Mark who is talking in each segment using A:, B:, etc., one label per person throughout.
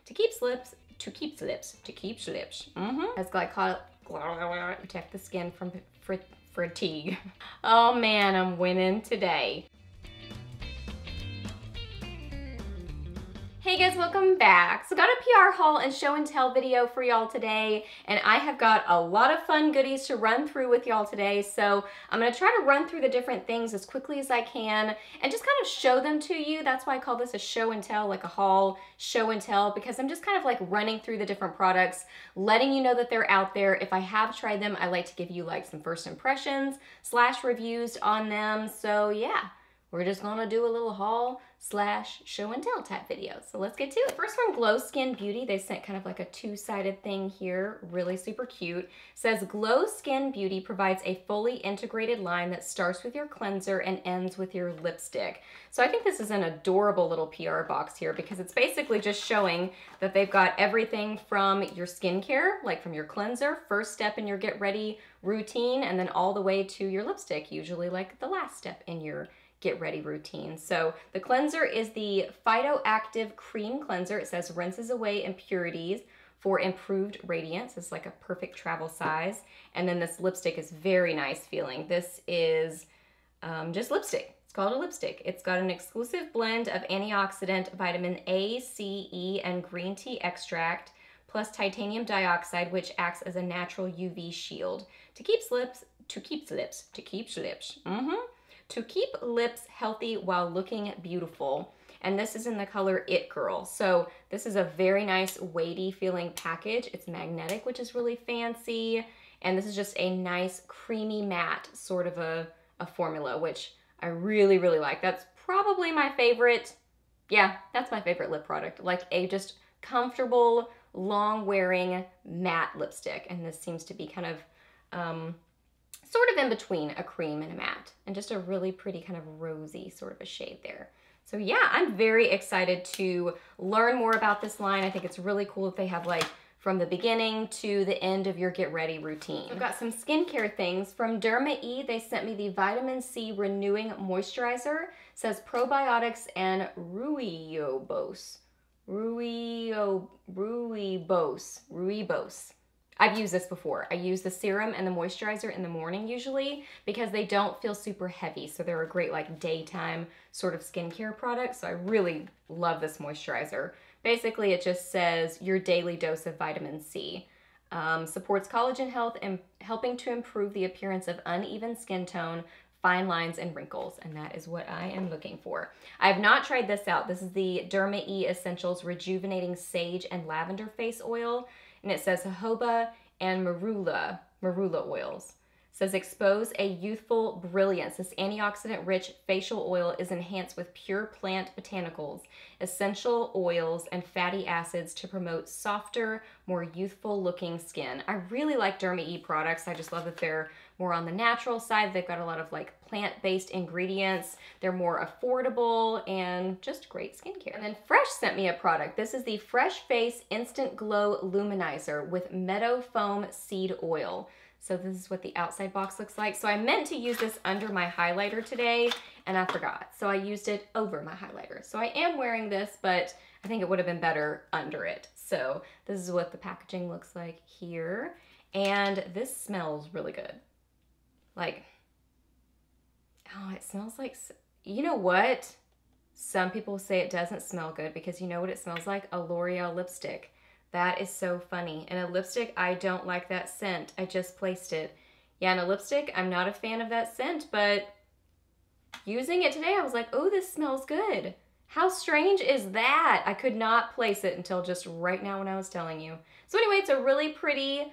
A: to keep lips. As glycol protect the skin from fatigue. Oh man, I'm winning today. Hey guys, welcome back. So got a PR haul and show and tell video for y'all today, and I have got a lot of fun goodies to run through with y'all today. So I'm gonna try to run through the different things as quickly as I can and just kind of show them to you. That's why I call this a show and tell, like a haul, show and tell, because I'm just kind of like running through the different products, letting you know that they're out there. If I have tried them, I like to give you like some first impressions / reviews on them. So yeah. We're just gonna do a little haul / show and tell type video. So let's get to it. First from Glow Skin Beauty, they sent kind of like a two-sided thing here, really super cute. It says Glow Skin Beauty provides a fully integrated line that starts with your cleanser and ends with your lipstick. So I think this is an adorable little PR box here because it's basically just showing that they've got everything from your skincare, like from your cleanser, first step in your get ready routine, and then all the way to your lipstick, usually like the last step in your get ready routine. So the cleanser is the Phyto-Active Cream Cleanser. It says rinses away impurities for improved radiance. It's like a perfect travel size. And then this lipstick is very nice feeling. This is just lipstick. It's called a lipstick. It's got an exclusive blend of antioxidant, vitamin A, C, E, and green tea extract, plus titanium dioxide, which acts as a natural UV shield to keep lips healthy while looking beautiful. And this is in the color It Girl. So this is a very nice weighty feeling package. It's magnetic, which is really fancy. And this is just a nice creamy matte sort of a formula, which I really, really like. That's probably my favorite. Yeah, that's my favorite lip product. Like a just comfortable, long wearing matte lipstick. And this seems to be kind of, sort of in between a cream and a matte, and just a really pretty kind of rosy sort of a shade there. So yeah, I'm very excited to learn more about this line. I think it's really cool that they have like from the beginning to the end of your get ready routine. I've got some skincare things. From Derma E, they sent me the Vitamin C Renewing Moisturizer. It says probiotics and rooibos. I've used this before. I use the serum and the moisturizer in the morning usually because they don't feel super heavy. So they're a great like daytime sort of skincare product. So I really love this moisturizer. Basically, it just says your daily dose of vitamin C. Supports collagen health and helping to improve the appearance of uneven skin tone, fine lines, and wrinkles. And that is what I am looking for. I have not tried this out. This is the Derma E Essentials Rejuvenating Sage and Lavender Face Oil. And it says jojoba and marula oils. It says expose a youthful brilliance. This antioxidant-rich facial oil is enhanced with pure plant botanicals, essential oils, and fatty acids to promote softer, more youthful-looking skin. I really like Derma E products. I just love that they're more on the natural side. They've got a lot of like plant-based ingredients. They're more affordable and just great skincare. And then Fresh sent me a product. This is the Fresh Face Instant Glow Luminizer with Meadow Foam Seed Oil. So this is what the outside box looks like. So I meant to use this under my highlighter today and I forgot. So I used it over my highlighter. So I am wearing this, but I think it would have been better under it. So this is what the packaging looks like here. And this smells really good. Like, oh, it smells like, you know what? Some people say it doesn't smell good because you know what it smells like? A L'Oreal lipstick. That is so funny. And a lipstick, I don't like that scent. I just placed it. Yeah, and a lipstick, I'm not a fan of that scent, but using it today, I was like, oh, this smells good. How strange is that? I could not place it until just right now when I was telling you. So anyway, it's a really pretty,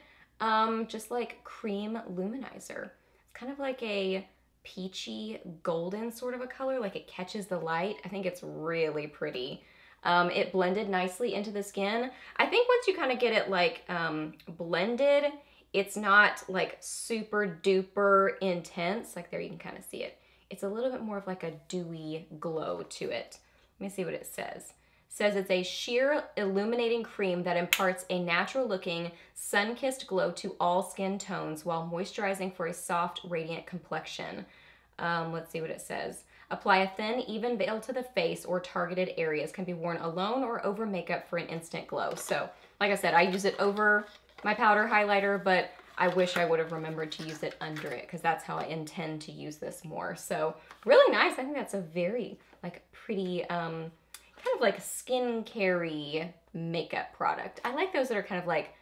A: just like cream luminizer. It's kind of like a peachy golden sort of a color, like it catches the light. I think it's really pretty. It blended nicely into the skin. I think once you kind of get it like blended, it's not like super duper intense. Like there you can kind of see it. It's a little bit more of like a dewy glow to it. Let me see what it says. It says it's a sheer illuminating cream that imparts a natural looking sun-kissed glow to all skin tones while moisturizing for a soft, radiant complexion. Let's see what it says. Apply a thin, even veil to the face or targeted areas. Can be worn alone or over makeup for an instant glow. So, like I said, I use it over my powder highlighter, but I wish I would have remembered to use it under it because that's how I intend to use this more. So, really nice. I think that's a very, like, pretty, kind of like skincare-y makeup product. I like those that are kind of like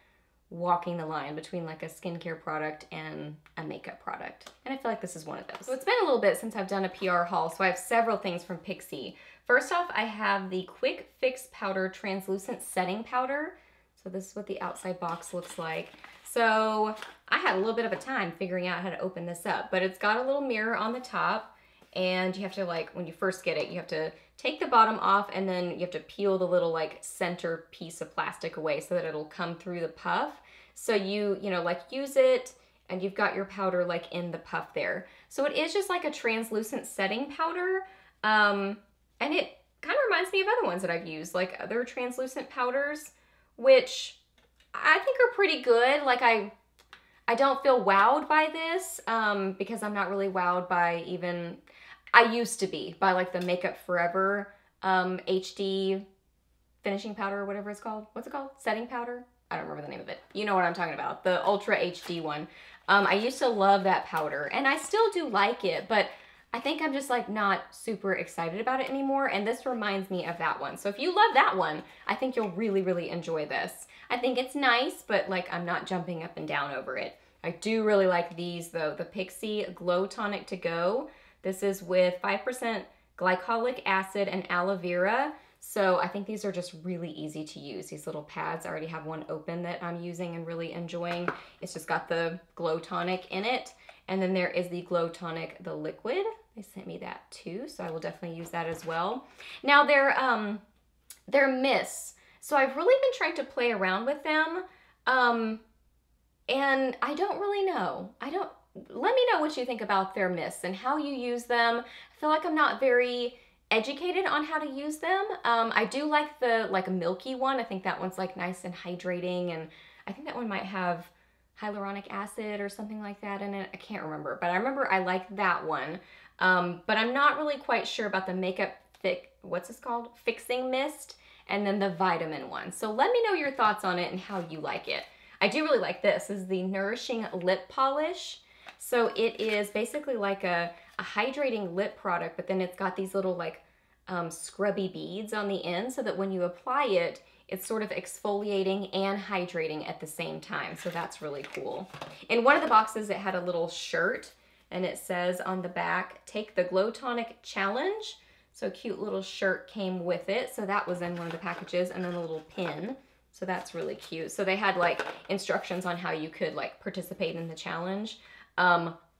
A: walking the line between like a skincare product and a makeup product. And I feel like this is one of those. So it's been a little bit since I've done a PR haul, so I have several things from Pixi. First off, I have the Quick Fix Powder Translucent Setting Powder. So this is what the outside box looks like. So I had a little bit of a time figuring out how to open this up, but it's got a little mirror on the top, and you have to, like, when you first get it, you have to take the bottom off, and then you have to peel the little like center piece of plastic away so that it'll come through the puff. So you know, like use it and you've got your powder like in the puff there. So it is just like a translucent setting powder. And it kind of reminds me of other ones that I've used, like other translucent powders, which I think are pretty good. Like I don't feel wowed by this because I'm not really wowed by even, I used to be, by like the Makeup Forever HD finishing powder or whatever it's called. What's it called? Setting powder? I don't remember the name of it. You know what I'm talking about. The Ultra HD one. I used to love that powder and I still do like it, but I think I'm just like not super excited about it anymore. And this reminds me of that one. So if you love that one, I think you'll really, really enjoy this. I think it's nice, but like I'm not jumping up and down over it. I do really like these though. The Pixi Glow Tonic To Go. This is with 5% glycolic acid and aloe vera. So I think these are just really easy to use. These little pads, I already have one open that I'm using and really enjoying. It's just got the Glow Tonic in it. And then there is the Glow Tonic, the liquid. They sent me that too, so I will definitely use that as well. Now they're mists. So I've really been trying to play around with them. And I don't really know. Let me know what you think about their mists and how you use them. I feel like I'm not very educated on how to use them. I do like the milky one. I think that one's like nice and hydrating, and I think that one might have hyaluronic acid or something like that in it. I can't remember, but I remember I like that one. But I'm not really quite sure about the Makeup what's this called? Fixing Mist, and then the vitamin one. So let me know your thoughts on it and how you like it. I do really like this. This is the Nourishing Lip Polish. So it is basically like a hydrating lip product, but then it's got these little like scrubby beads on the end so that when you apply it, it's sort of exfoliating and hydrating at the same time. So that's really cool. In one of the boxes, it had a little shirt and it says on the back, "Take the Glow Tonic Challenge." So a cute little shirt came with it. So that was in one of the packages, and then a little pin. So that's really cute. So they had like instructions on how you could like participate in the challenge.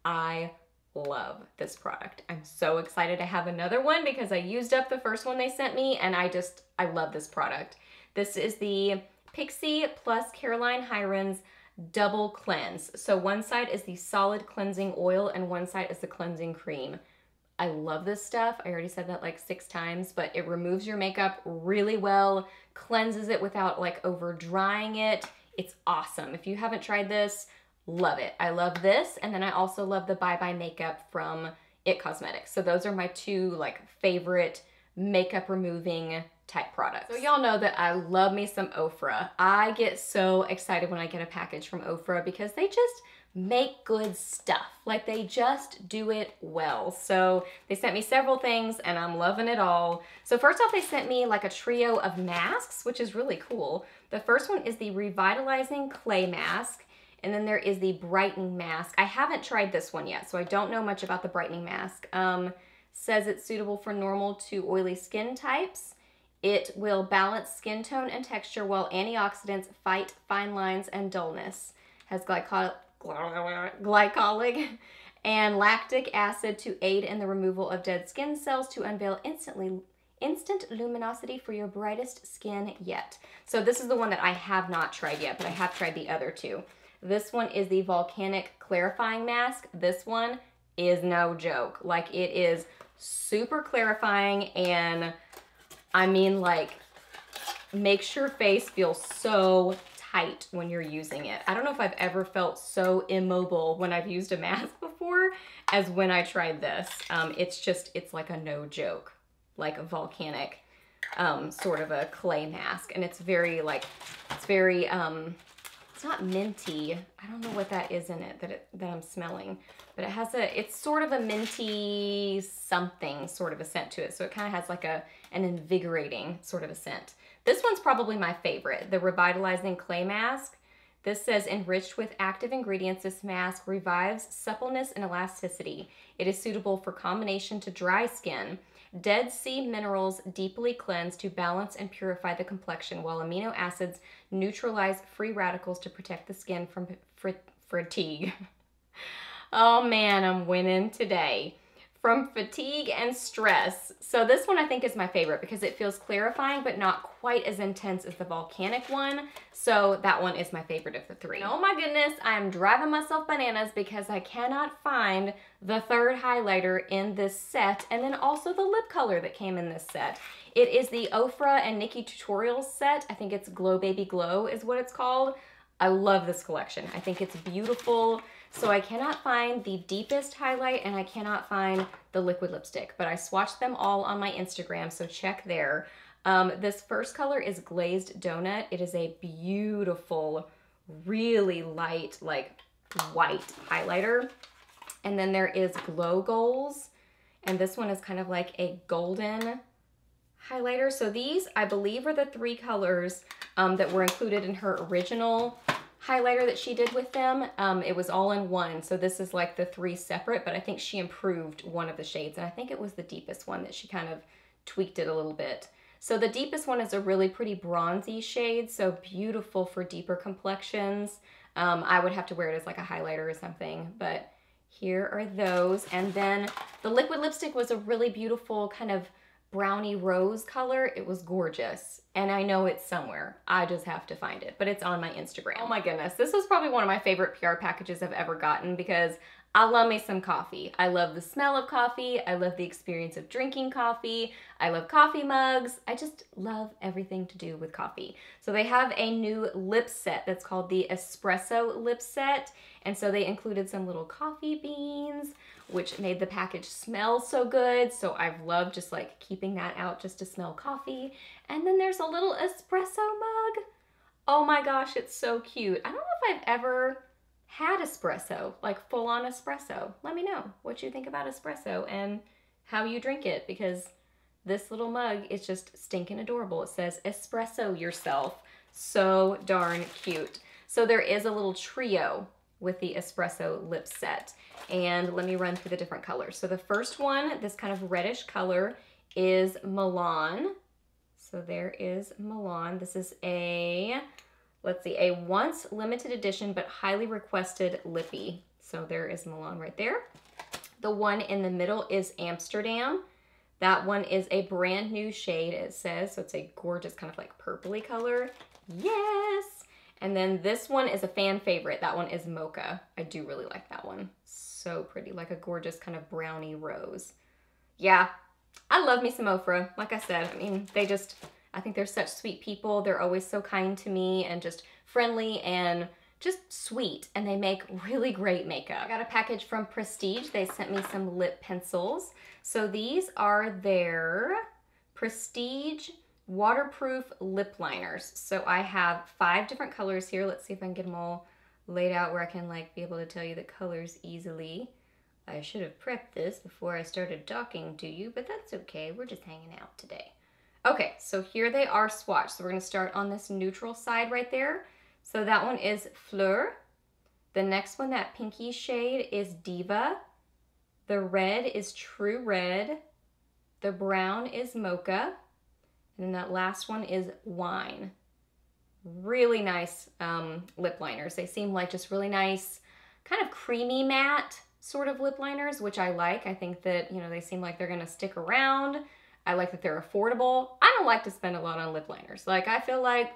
A: I love this product. I'm so excited to have another one because I used up the first one they sent me, and I love this product. This is the Pixi plus Caroline Hirons Double Cleanse. So one side is the solid cleansing oil and one side is the cleansing cream. I love this stuff. I already said that like 6 times, but it removes your makeup really well, cleanses it without like over drying it. It's awesome. If you haven't tried this, love it. I love this, and then I also love the Bye Bye Makeup from NYX Cosmetics. So those are my 2 like favorite makeup removing type products. So y'all know that I love me some Ofra. I get so excited when I get a package from Ofra because they just make good stuff. Like they just do it well. So they sent me several things and I'm loving it all. So first off, they sent me like a trio of masks, which is really cool. The first one is the Revitalizing Clay Mask. And then there is the Brightening Mask. I haven't tried this one yet, so I don't know much about the Brightening Mask. Says it's suitable for normal to oily skin types. It will balance skin tone and texture while antioxidants fight fine lines and dullness. Has glycolic and lactic acid to aid in the removal of dead skin cells to unveil instant luminosity for your brightest skin yet. So this is the one that I have not tried yet, but I have tried the other 2. This one is the Volcanic Clarifying Mask. This one is no joke. Like it is super clarifying, and I mean like makes your face feel so tight when you're using it. I don't know if I've ever felt so immobile when I've used a mask before, as when I tried this. It's like a no joke, like a volcanic sort of a clay mask. And it's very like, it's not minty. I don't know what that is in it that I'm smelling, but it's sort of a minty something sort of a scent to it. So it kind of has like an invigorating sort of a scent. This one's probably my favorite, the Revitalizing Clay Mask. This says, enriched with active ingredients, this mask revives suppleness and elasticity. It is suitable for combination to dry skin. Dead Sea minerals deeply cleanse to balance and purify the complexion, while amino acids neutralize free radicals to protect the skin from fatigue. Oh man, I'm winning today. From fatigue and stress. So this one I think is my favorite because it feels clarifying but not quite as intense as the Volcanic one. So that one is my favorite of the three. And oh my goodness, I am driving myself bananas because I cannot find the third highlighter in this set, and then also the lip color that came in this set. It is the Ofra and NYX Tutorials set. I think it's Glow Baby Glow is what it's called. I love this collection. I think it's beautiful. So I cannot find the deepest highlight and I cannot find the liquid lipstick, but I swatched them all on my Instagram, so check there. This first color is Glazed Donut. It is a beautiful, really light, like white highlighter. And then there is Glow Goals, and this one is kind of like a golden highlighter. So these, I believe, are the three colors that were included in her original highlighter that she did with them. It was all in one, so this is like the three separate, but I think she improved one of the shades, and I think it was the deepest one that she kind of tweaked it a little bit. So the deepest one is a really pretty bronzy shade, so beautiful for deeper complexions. I would have to wear it as like a highlighter or something, but here are those. And then the liquid lipstick was a really beautiful kind of brownie rose color. It was gorgeous. And I know it's somewhere. I just have to find it, but it's on my Instagram. Oh my goodness. This was probably one of my favorite PR packages I've ever gotten because I love me some coffee. I love the smell of coffee. I love the experience of drinking coffee. I love coffee mugs. I just love everything to do with coffee. So they have a new lip set that's called the Espresso Lip Set. And so they included some little coffee beans, which made the package smell so good. So I've loved just like keeping that out just to smell coffee. And then there's a little espresso mug. Oh my gosh, it's so cute. I don't know if I've ever had espresso, like full on espresso. Let me know what you think about espresso and how you drink it, because this little mug is just stinking adorable. It says espresso yourself. So darn cute. So there is a little trio with the Espresso Lip Set. And let me run through the different colors. So the first one, this kind of reddish color, is Milan. So there is Milan. This is a, let's see, a once limited edition but highly requested Lippy. So there is Milan right there. The one in the middle is Amsterdam. That one is a brand new shade, it says. So it's a gorgeous kind of like purpley color. Yes! And then this one is a fan favorite. That one is Mocha. I do really like that one. So pretty, like a gorgeous kind of brownie rose. Yeah, I love me some Ofra. Like I said, I mean, I think they're such sweet people. They're always so kind to me and just friendly and just sweet. And they make really great makeup. I got a package from Prestige. They sent me some lip pencils. So these are their Prestige waterproof lip liners. So I have 5 different colors here. Let's see if I can get them all laid out where I can like be able to tell you the colors easily. I should have prepped this before I started talking to you, but that's okay. We're just hanging out today. Okay, so here they are swatched. So we're gonna start on this neutral side right there. So that one is Fleur. The next one, that pinky shade, is Diva. The red is True Red. The brown is Mocha. And then that last one is Wine. Really nice lip liners. They seem like just really nice, kind of creamy matte sort of lip liners, which I like. I think that, you know, they seem like they're gonna stick around. I like that they're affordable. I don't like to spend a lot on lip liners. Like, I feel like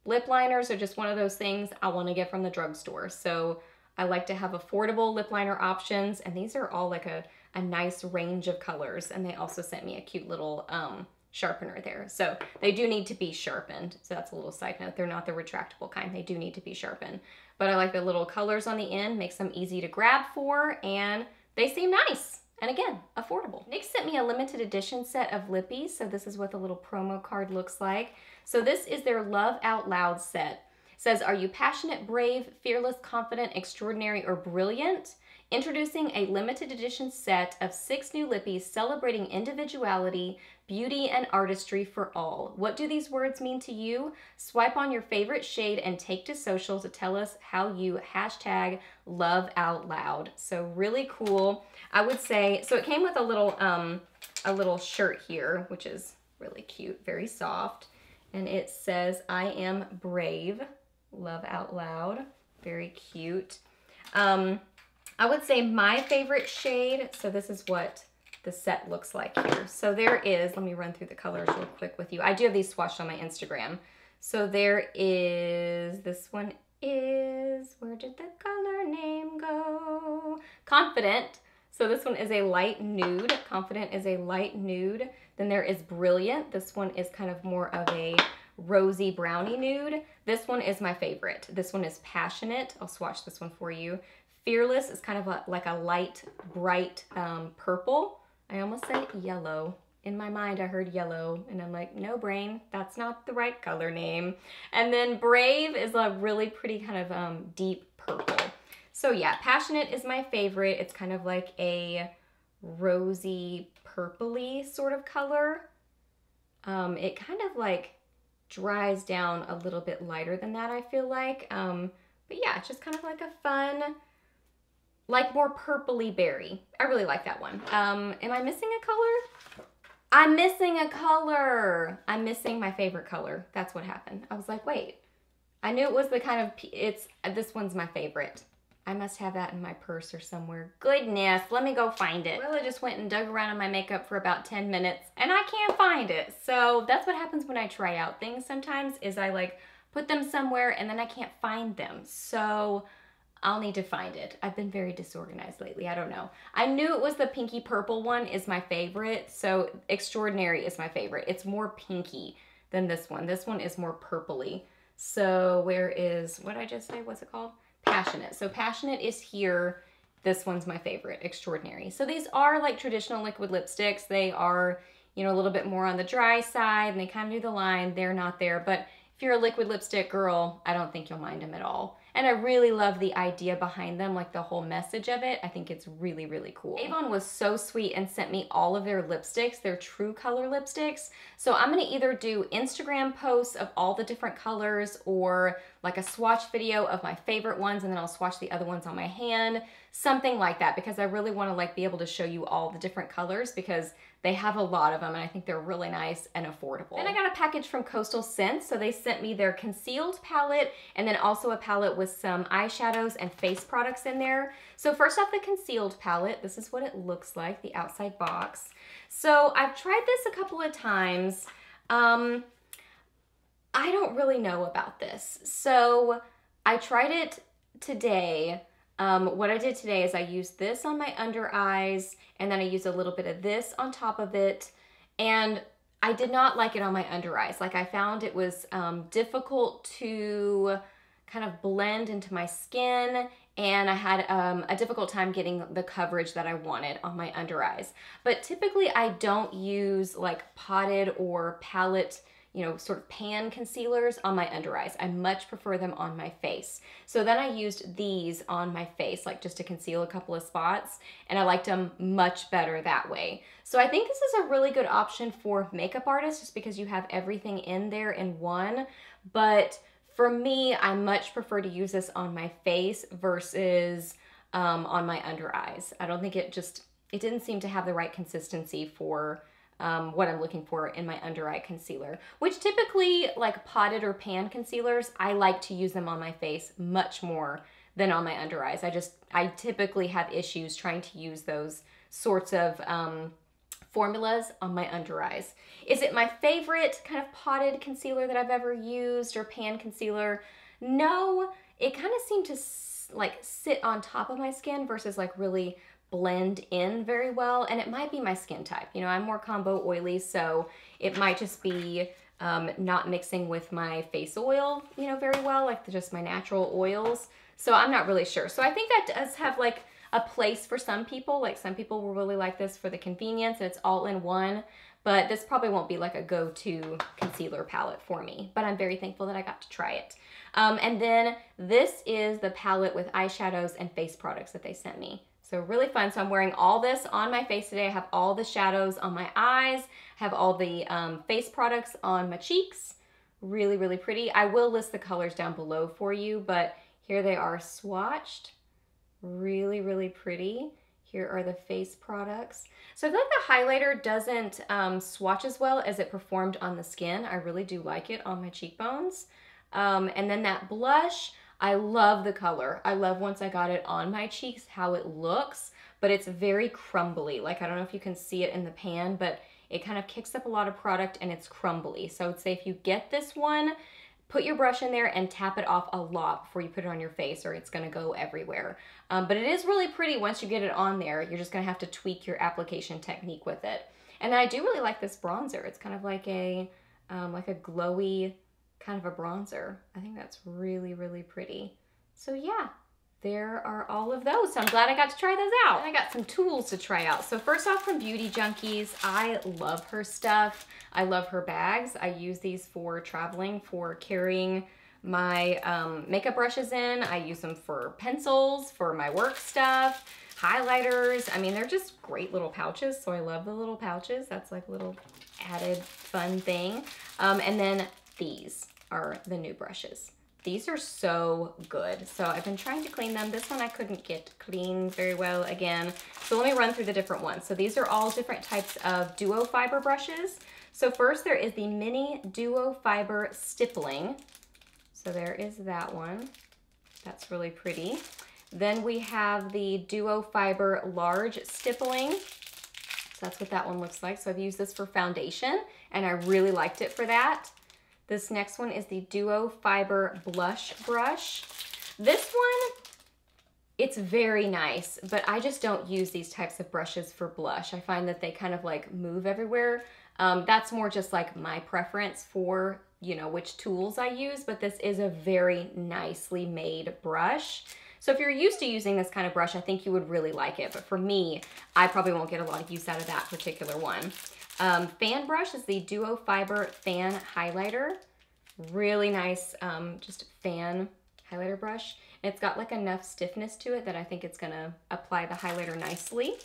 A: lip liners are just one of those things I want to get from the drugstore. So I like to have affordable lip liner options, and these are all like a nice range of colors. And they also sent me a cute little sharpener there. So they do need to be sharpened. So that's a little side note. They're not the retractable kind. They do need to be sharpened. But I like the little colors on the end, makes them easy to grab for, and they seem nice. And again, affordable. NYX sent me a limited edition set of Lippy, so this is what the little promo card looks like. So this is their Love Out Loud set. It says, are you passionate, brave, fearless, confident, extraordinary, or brilliant? Introducing a limited edition set of 6 new Lippies celebrating individuality, beauty, and artistry for all. What do these words mean to you? Swipe on your favorite shade and take to social to tell us how you #LoveOutLoud. So really cool. I would say, so it came with a little shirt here, which is really cute, very soft. And it says, I am brave, love out loud. Very cute. I would say my favorite shade, so this is what the set looks like here. So there is, let me run through the colors real quick with you. I do have these swatched on my Instagram. So there is, this one is, where did the color name go? Confident. So this one is a light nude. Confident is a light nude. Then there is Brilliant. This one is kind of more of a rosy brownie nude. This one is my favorite. This one is Passionate. I'll swatch this one for you. Fearless is kind of like a light, bright purple. I almost said yellow. In my mind, I heard yellow, and I'm like, no brain, that's not the right color name. And then Brave is a really pretty kind of deep purple. So yeah, Passionate is my favorite. It's kind of like a rosy, purpley sort of color. It kind of like dries down a little bit lighter than that, I feel like. But yeah, it's just kind of like a fun, like more purpley berry. I really like that one. Am I missing a color? I'm missing a color. I'm missing my favorite color. That's what happened. I was like, wait, I knew it was the kind of, this one's my favorite. I must have that in my purse or somewhere. Goodness, let me go find it. Well, I just went and dug around in my makeup for about 10 minutes and I can't find it. So that's what happens when I try out things sometimes, is I like put them somewhere and then I can't find them. So I'll need to find it. I've been very disorganized lately. I don't know. I knew it was the pinky purple one is my favorite. So Extraordinary is my favorite. It's more pinky than this one. This one is more purpley. So where is, what did I just say? What's it called? Passionate. So Passionate is here. This one's my favorite, Extraordinary. So these are like traditional liquid lipsticks. They are, you know, a little bit more on the dry side and they kind of do the line. They're not there. But if you're a liquid lipstick girl, I don't think you'll mind them at all. And I really love the idea behind them, like the whole message of it. I think it's really, really cool. Avon was so sweet and sent me all of their lipsticks, their true color lipsticks. So I'm gonna either do Instagram posts of all the different colors or like a swatch video of my favorite ones and then I'll swatch the other ones on my hand, something like that, because I really wanna like be able to show you all the different colors because they have a lot of them and I think they're really nice and affordable. Then I got a package from Coastal Scents. So they sent me their concealed palette and then also a palette with some eyeshadows and face products in there. So first off, the concealed palette, this is what it looks like, the outside box. So I've tried this a couple of times. I don't really know about this. So I tried it today. What I did today is I used this on my under eyes and then I used a little bit of this on top of it, and I did not like it on my under eyes. Like I found it was difficult to kind of blend into my skin, and I had a difficult time getting the coverage that I wanted on my under eyes. But typically I don't use like potted or palette, you know, sort of pan concealers on my under eyes. I much prefer them on my face. So then I used these on my face, like just to conceal a couple of spots, and I liked them much better that way. So I think this is a really good option for makeup artists just because you have everything in there in one. But for me, I much prefer to use this on my face versus on my under eyes. I don't think it didn't seem to have the right consistency for what I'm looking for in my under eye concealer, which typically like potted or pan concealers, I like to use them on my face much more than on my under eyes. I typically have issues trying to use those sorts of formulas on my under eyes. Is it my favorite kind of potted concealer that I've ever used or pan concealer? No, it kind of seemed to like sit on top of my skin versus like really blend in very well, and it might be my skin type. You know, I'm more combo oily, so it might just be not mixing with my face oil, you know, very well, like just my natural oils. So I'm not really sure. So I think that does have like a place for some people. Like some people will really like this for the convenience and it's all in one, but this probably won't be like a go-to concealer palette for me, but I'm very thankful that I got to try it. And then this is the palette with eyeshadows and face products that they sent me. So really fun. So I'm wearing all this on my face today. I have all the shadows on my eyes, have all the face products on my cheeks. Really, really pretty. I will list the colors down below for you, but here they are swatched. Really, really pretty. Here are the face products. So I feel like the highlighter doesn't swatch as well as it performed on the skin. I really do like it on my cheekbones. And then that blush, I love the color. I love once I got it on my cheeks how it looks, but it's very crumbly. Like, I don't know if you can see it in the pan, but it kind of kicks up a lot of product and it's crumbly. So I would say if you get this one, put your brush in there and tap it off a lot before you put it on your face or it's gonna go everywhere. But it is really pretty once you get it on there. You're just gonna have to tweak your application technique with it. And then I do really like this bronzer. It's kind of like a glowy kind of a bronzer. I think that's really, really pretty. So yeah, there are all of those. So I'm glad I got to try those out. And I got some tools to try out. So first off, from Beauty Junkies, I love her stuff. I love her bags. I use these for traveling, for carrying my makeup brushes in. I use them for pencils, for my work stuff, highlighters. I mean, they're just great little pouches. So I love the little pouches. That's like a little added fun thing. And then these are the new brushes. These are so good. So I've been trying to clean them. This one I couldn't get clean very well again. So let me run through the different ones. So these are all different types of duo fiber brushes. So first there is the mini duo fiber stippling. So there is that one. That's really pretty. Then we have the duo fiber large stippling. So that's what that one looks like. So I've used this for foundation and I really liked it for that. This next one is the Duo Fiber Blush Brush. This one, it's very nice, but I just don't use these types of brushes for blush. I find that they kind of like move everywhere. That's more just like my preference for, you know, which tools I use, but this is a very nicely made brush. So if you're used to using this kind of brush, I think you would really like it. But for me, I probably won't get a lot of use out of that particular one. Fan brush is the Duo Fiber Fan Highlighter. Really nice, just fan highlighter brush. And it's got like enough stiffness to it that I think it's gonna apply the highlighter nicely.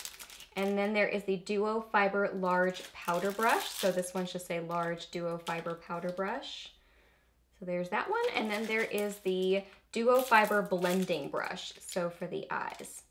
A: And then there is the Duo Fiber Large Powder Brush. So this one's just a large Duo Fiber powder brush. So there's that one. And then there is the Duo Fiber Blending Brush. So for the eyes.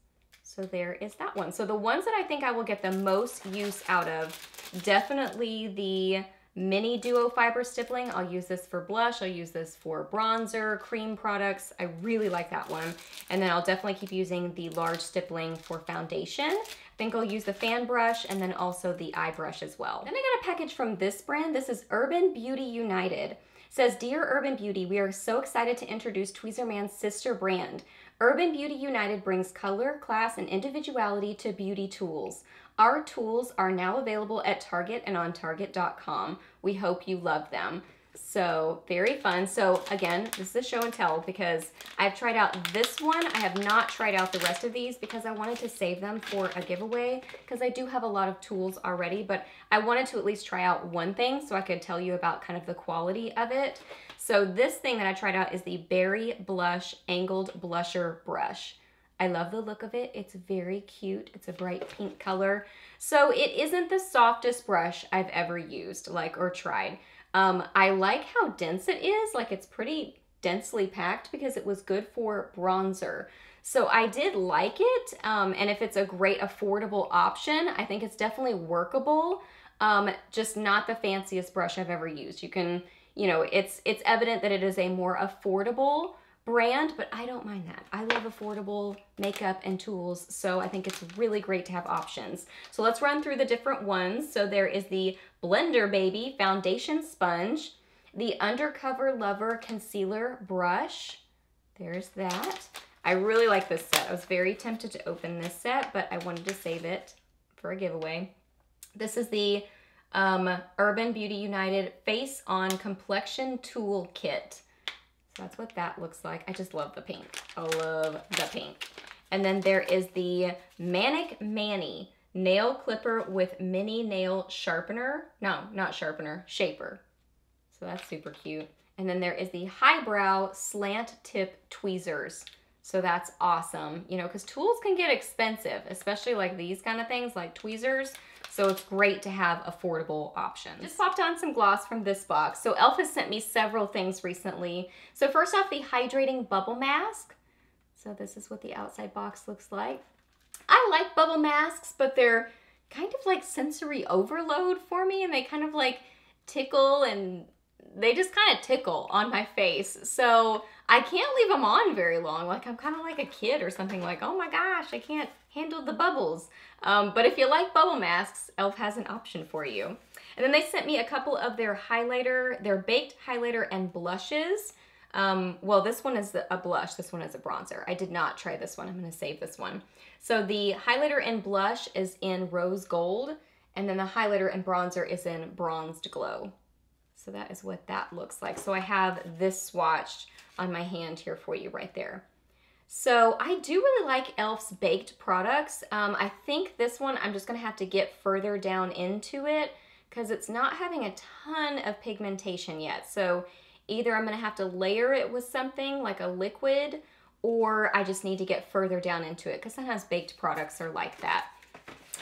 A: So there is that one. So the ones that I think I will get the most use out of, definitely the mini duo fiber stippling. I'll use this for blush. I'll use this for bronzer, cream products. I really like that one. And then I'll definitely keep using the large stippling for foundation. I think I'll use the fan brush and then also the eye brush as well. Then I got a package from this brand. This is Urban Beauty United. It says, Dear Urban Beauty, we are so excited to introduce Tweezerman's sister brand. Urban Beauty United brings color, class, and individuality to beauty tools. Our tools are now available at Target and on Target.com. We hope you love them. So very fun. So again, this is a show and tell because I've tried out this one. I have not tried out the rest of these because I wanted to save them for a giveaway because I do have a lot of tools already, but I wanted to at least try out one thing so I could tell you about kind of the quality of it. So this thing that I tried out is the Berry Blush Angled Blusher Brush. I love the look of it. It's very cute. It's a bright pink color. So it isn't the softest brush I've ever used, or tried. I like how dense it is. Like, it's pretty densely packed because it was good for bronzer. So I did like it. And if it's a great affordable option, I think it's definitely workable. Just not the fanciest brush I've ever used. You can, it's evident that it is a more affordable brand, but I don't mind that. I love affordable makeup and tools, so I think it's really great to have options. So let's run through the different ones. So there is the Blender Baby Foundation Sponge, the Undercover Lover Concealer Brush. There's that. I really like this set. I was very tempted to open this set, but I wanted to save it for a giveaway. This is the Urban Beauty United Face on Complexion Tool Kit. That's what that looks like. I just love the pink. I love the pink. And then there is the Manic Mani nail clipper with mini nail sharpener. No, not sharpener, shaper. So that's super cute. And then there is the Highbrow slant tip tweezers. So that's awesome, you know, because tools can get expensive, especially like these kind of things like tweezers. So it's great to have affordable options. Just popped on some gloss from this box. So e.l.f. has sent me several things recently. So first off, the Hydrating Bubble Mask. So this is what the outside box looks like. I like bubble masks, but they're kind of like sensory overload for me, and they kind of like tickle, and they just kind of tickle on my face. So I can't leave them on very long. Like I'm kind of like a kid or something, like, oh my gosh, I can't handle the bubbles. But if you like bubble masks, e.l.f. has an option for you. And then they sent me a couple of their highlighter, their baked highlighter and blushes. Well, this one is a blush, this one is a bronzer. I did not try this one, I'm gonna save this one. So the highlighter and blush is in rose gold, and then the highlighter and bronzer is in bronzed glow. So that is what that looks like. So I have this swatched on my hand here for you right there. So I do really like e.l.f.'s baked products. I think this one I'm just gonna have to get further down into it because it's not having a ton of pigmentation yet. So either I'm gonna have to layer it with something like a liquid, or I just need to get further down into it because sometimes baked products are like that.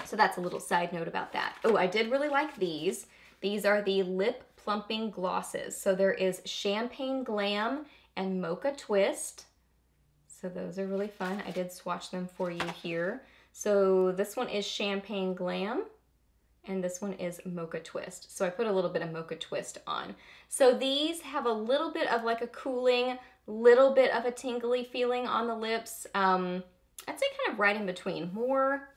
A: So that's a little side note about that. Oh, I did really like these. These are the lip plumping glosses. So there is Champagne Glam and Mocha Twist. So those are really fun. I did swatch them for you here. So this one is Champagne Glam, and this one is Mocha Twist. So I put a little bit of Mocha Twist on. So these have a little bit of like a cooling, little bit of a tingly feeling on the lips. I'd say kind of right in between. More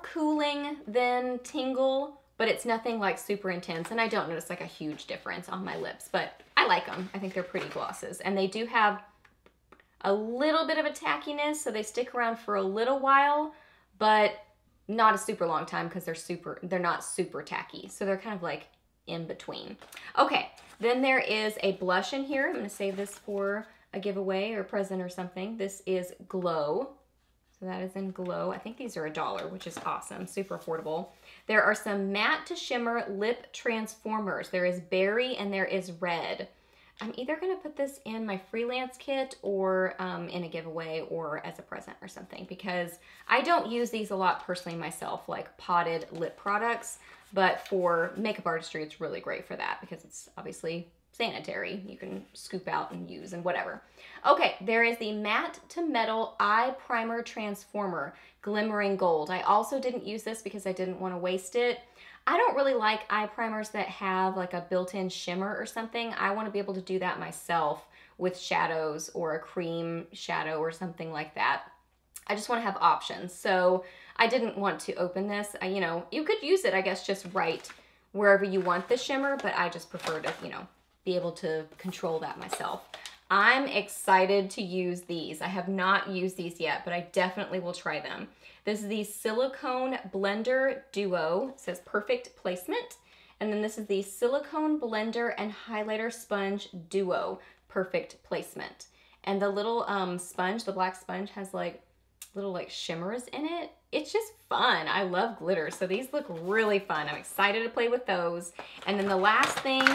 A: cooling than tingle, but it's nothing like super intense, and I don't notice like a huge difference on my lips, but I like them. I think they're pretty glosses, and they do have a little bit of a tackiness, so they stick around for a little while, but not a super long time because they're not super tacky. So they're kind of like in between. Okay, then there is a blush in here. I'm gonna save this for a giveaway or present or something. This is Glow. So that is in Glow. I think these are $1, which is awesome, super affordable. There are some matte to shimmer lip transformers. There is Berry and there is Red. I'm either gonna put this in my freelance kit or in a giveaway or as a present or something, because I don't use these a lot personally myself, like potted lip products, but for makeup artistry, it's really great for that because it's obviously sanitary. You can scoop out and use and whatever. Okay, there is the Matte to Metal Eye Primer Transformer Glimmering Gold. I also didn't use this because I didn't want to waste it. I don't really like eye primers that have like a built-in shimmer or something. I want to be able to do that myself with shadows or a cream shadow or something like that. I just want to have options. So I didn't want to open this. You know, you could use it, I guess, just right wherever you want the shimmer, but I just prefer to, you know, be able to control that myself. I'm excited to use these. I have not used these yet, but I definitely will try them. This is the Silicone Blender Duo. It says Perfect Placement. And then this is the Silicone Blender and Highlighter Sponge Duo Perfect Placement. And the little sponge, the black sponge, has like little like shimmers in it. It's just fun. I love glitter. So these look really fun. I'm excited to play with those. And then the last thing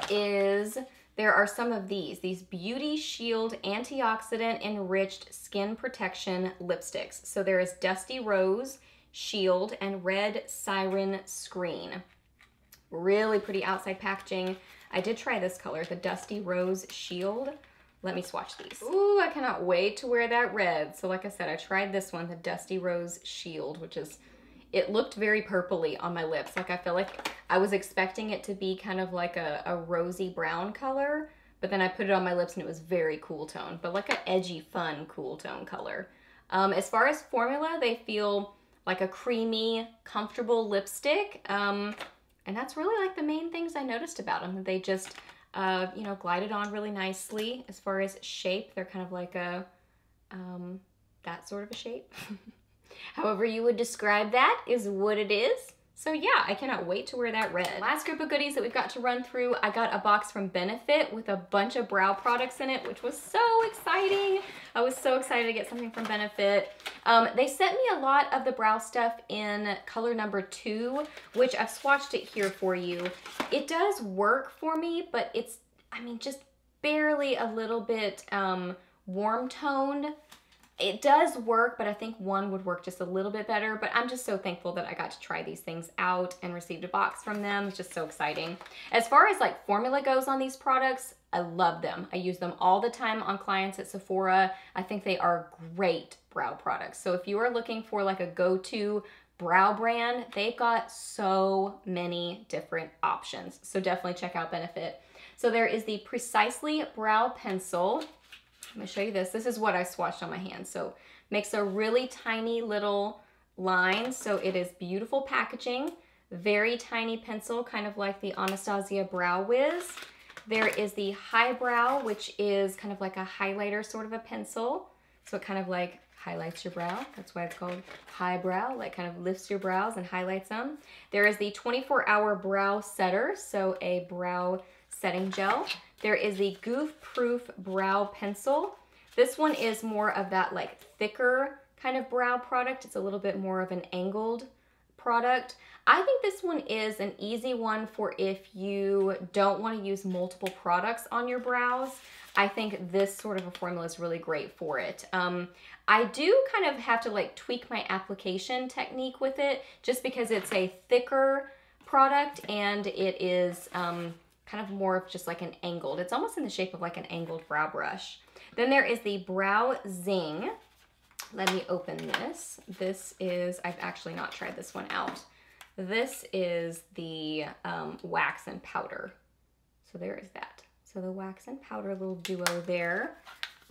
A: is there are some of these Beauty Shield Antioxidant Enriched Skin Protection Lipsticks. So there is Dusty Rose, Shield, and Red Siren Screen. Really pretty outside packaging. I did try this color, the Dusty Rose Shield. Let me swatch these. Ooh, I cannot wait to wear that red. So like I said, I tried this one, the Dusty Rose Shield, which is, it looked very purpley on my lips. Like I feel like I was expecting it to be kind of like a rosy brown color, but then I put it on my lips and it was very cool tone, but like an edgy, fun, cool tone color. As far as formula, they feel like a creamy, comfortable lipstick. And that's really like the main things I noticed about them. They just, you know, glided on really nicely. As far as shape, they're kind of like a, that sort of a shape. However you would describe that is what it is. So yeah, I cannot wait to wear that red. Last group of goodies that we've got to run through, I got a box from Benefit with a bunch of brow products in it, which was so exciting. I was so excited to get something from Benefit. They sent me a lot of the brow stuff in color number 2, which I've swatched it here for you. It does work for me, but it's, I mean, just barely a little bit warm toned. It does work, but I think one would work just a little bit better, but I'm just so thankful that I got to try these things out and received a box from them. It's just so exciting. As far as like formula goes on these products, I love them. I use them all the time on clients at Sephora. I think they are great brow products. So if you are looking for like a go-to brow brand, they've got so many different options. So definitely check out Benefit. So there is the Precisely Brow Pencil. I'm gonna show you this. This is what I swatched on my hand. So makes a really tiny little line. So it is beautiful packaging, very tiny pencil, kind of like the Anastasia Brow Wiz. There is the Highbrow, which is kind of like a highlighter sort of a pencil. So it kind of like highlights your brow. That's why it's called Highbrow, like kind of lifts your brows and highlights them. There is the 24-hour brow setter, so a brow setting gel. There is the Goof Proof Brow Pencil. This one is more of that like thicker kind of brow product. It's a little bit more of an angled product. I think this one is an easy one for if you don't want to use multiple products on your brows. I think this sort of a formula is really great for it. I do kind of have to like tweak my application technique with it just because it's a thicker product and it is kind of more of just like an angled. It's almost in the shape of like an angled brow brush. Then there is the Brow Zing. Let me open this. This is, I've actually not tried this one out. This is the wax and powder. So there is that. So the wax and powder little duo there.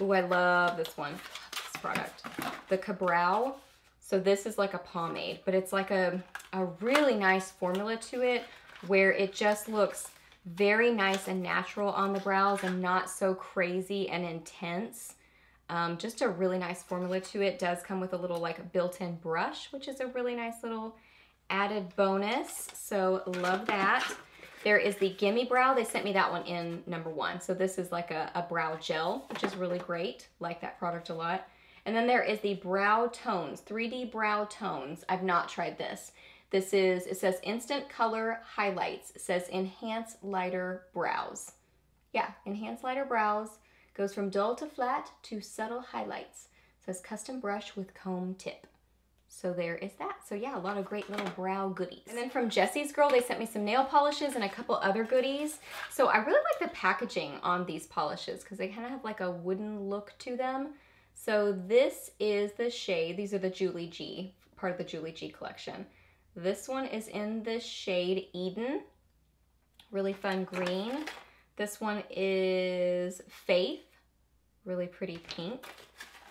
A: Ooh, I love this one. Love this product. The Cabrow. So this is like a pomade, but it's like a really nice formula to it where it just looks very nice and natural on the brows and not so crazy and intense. Just a really nice formula to it. Does come with a little like built-in brush, which is a really nice little added bonus. So love that. There is the Gimme Brow. They sent me that one in number 1. So this is like a brow gel, which is really great. Like that product a lot. And then there is the Brow Tones, 3D Brow Tones. I've not tried this. This is, it says Instant Color Highlights. It says Enhance Lighter Brows. Yeah, Enhance Lighter Brows. Goes from dull to flat to subtle highlights. It says Custom Brush with Comb Tip. So there is that. So yeah, a lot of great little brow goodies. And then from Jessie's Girl, they sent me some nail polishes and a couple other goodies. So I really like the packaging on these polishes because they kind of have like a wooden look to them. So this is the shade. These are the Julie G, part of the Julie G collection. This one is in the shade Eden. Really fun green. This one is Faith. Really pretty pink.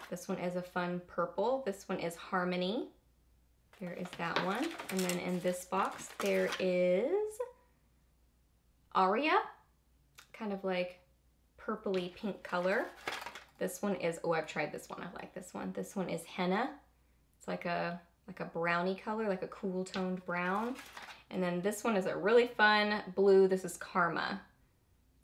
A: This one is a fun purple. This one is Harmony. There is that one. And then in this box, there is Aria. Kind of like purpley pink color. This one is, oh, I've tried this one. I like this one. This one is Henna. It's like a brownie color, like a cool toned brown. And then this one is a really fun blue. This is Karma.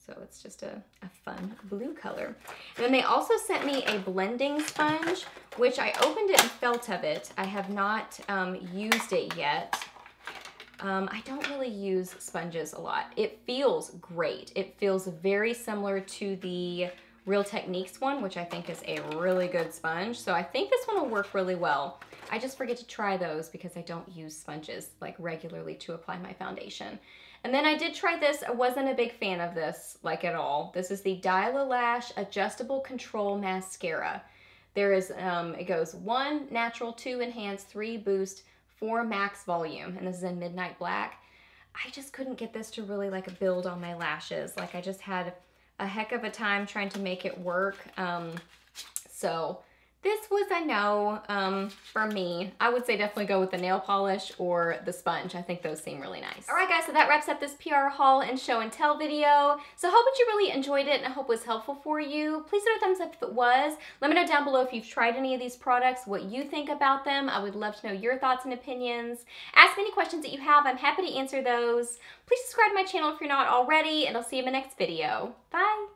A: So it's just a fun blue color. And then they also sent me a blending sponge, which I opened it and felt of it. I have not used it yet. I don't really use sponges a lot. It feels great. It feels very similar to the Real Techniques one, which I think is a really good sponge. So I think this one will work really well. I just forget to try those because I don't use sponges like regularly to apply my foundation. And then I did try this. I wasn't a big fan of this, like at all. This is the Dial-A-Lash Adjustable Control Mascara. There is, it goes 1 natural, 2 enhance, 3 boost, 4 max volume. And this is in Midnight Black. I just couldn't get this to really like build on my lashes. Like I just had a heck of a time trying to make it work. So This was a no for me. I would say definitely go with the nail polish or the sponge. I think those seem really nice. All right, guys, so that wraps up this PR haul and show and tell video. So I hope that you really enjoyed it and I hope it was helpful for you. Please do a thumbs up if it was. Let me know down below if you've tried any of these products, what you think about them. I would love to know your thoughts and opinions. Ask me any questions that you have. I'm happy to answer those. Please subscribe to my channel if you're not already, and I'll see you in my next video. Bye.